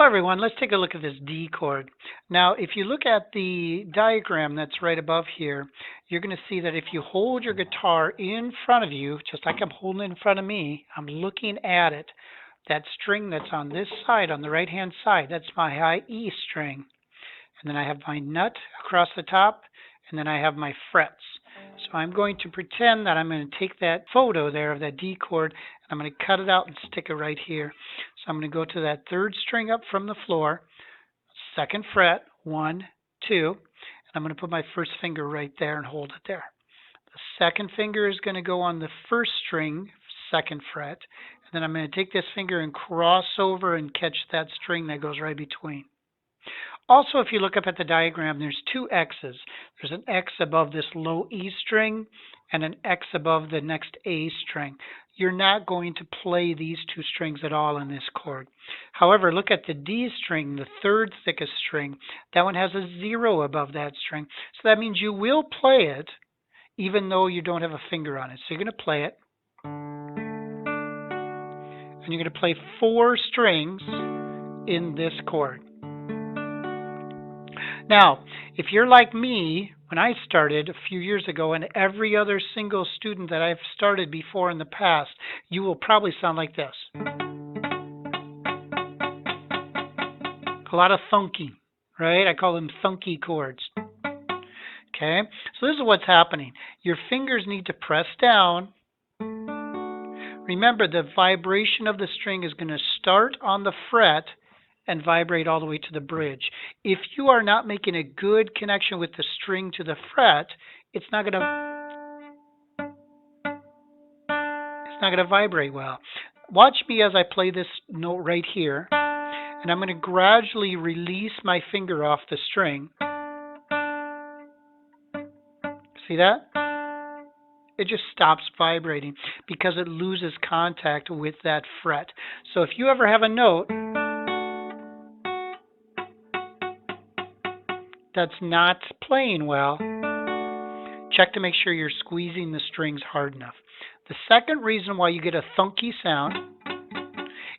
Hello everyone, let's take a look at this D chord. Now if you look at the diagram that's right above here, you're going to see that if you hold your guitar in front of you, just like I'm holding it in front of me, I'm looking at it. That string that's on this side, on the right hand side, that's my high E string. And then I have my nut across the top, and then I have my frets. So I'm going to pretend that I'm going to take that photo there of that D chord, and I'm going to cut it out and stick it right here. So I'm going to go to that third string up from the floor, second fret, 1, 2, and I'm going to put my first finger right there and hold it there. The second finger is going to go on the first string, second fret, and then I'm going to take this finger and cross over and catch that string that goes right between. Also, if you look up at the diagram, there's two X's. There's an X above this low E string and an X above the next A string. You're not going to play these two strings at all in this chord. However, look at the D string, the third thickest string. That one has a 0 above that string. So that means you will play it even though you don't have a finger on it. So you're going to play it. And you're going to play 4 strings in this chord. Now, if you're like me, when I started a few years ago, and every other single student that I've started before in the past, you will probably sound like this. A lot of thunking, right? I call them thunky chords. Okay, so this is what's happening. Your fingers need to press down. Remember, the vibration of the string is going to start on the fret and vibrate all the way to the bridge. If you are not making a good connection with the string to the fret, it's not going to vibrate well. Watch me as I play this note right here, and I'm going to gradually release my finger off the string. See that? It just stops vibrating because it loses contact with that fret. So if you ever have a note that's not playing well, check to make sure you're squeezing the strings hard enough. The second reason why you get a thunky sound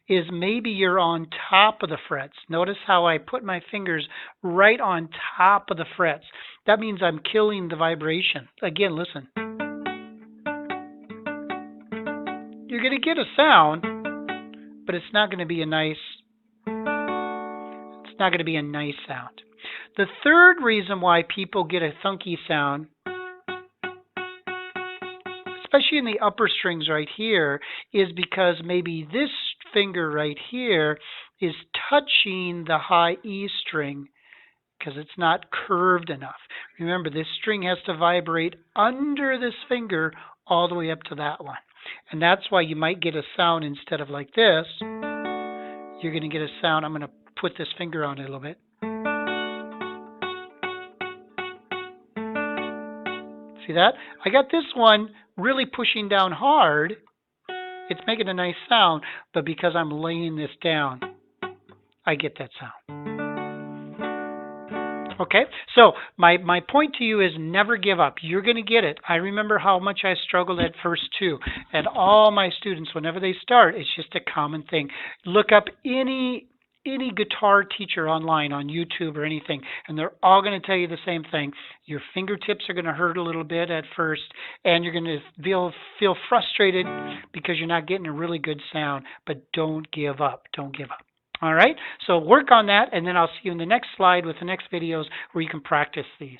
is maybe you're on top of the frets. Notice how I put my fingers right on top of the frets. That means I'm killing the vibration. Again, listen. You're going to get a sound, but it's not going to be a nice sound. The third reason why people get a thunky sound, especially in the upper strings right here, is because maybe this finger right here is touching the high E string because it's not curved enough. Remember, this string has to vibrate under this finger all the way up to that one. And that's why you might get a sound instead of like this. You're going to get a sound. I'm going to put this finger on it a little bit. See that? I got this one really pushing down hard. It's making a nice sound, but because I'm laying this down, I get that sound. Okay, so my point to you is never give up. You're going to get it. I remember how much I struggled at first too. And all my students, whenever they start, it's just a common thing. Look up any guitar teacher online on YouTube or anything, and they're all going to tell you the same thing. Your fingertips are going to hurt a little bit at first, and you're going to feel frustrated because you're not getting a really good sound, but don't give up. Don't give up. All right, so work on that, and then I'll see you in the next slide with the next videos where you can practice these.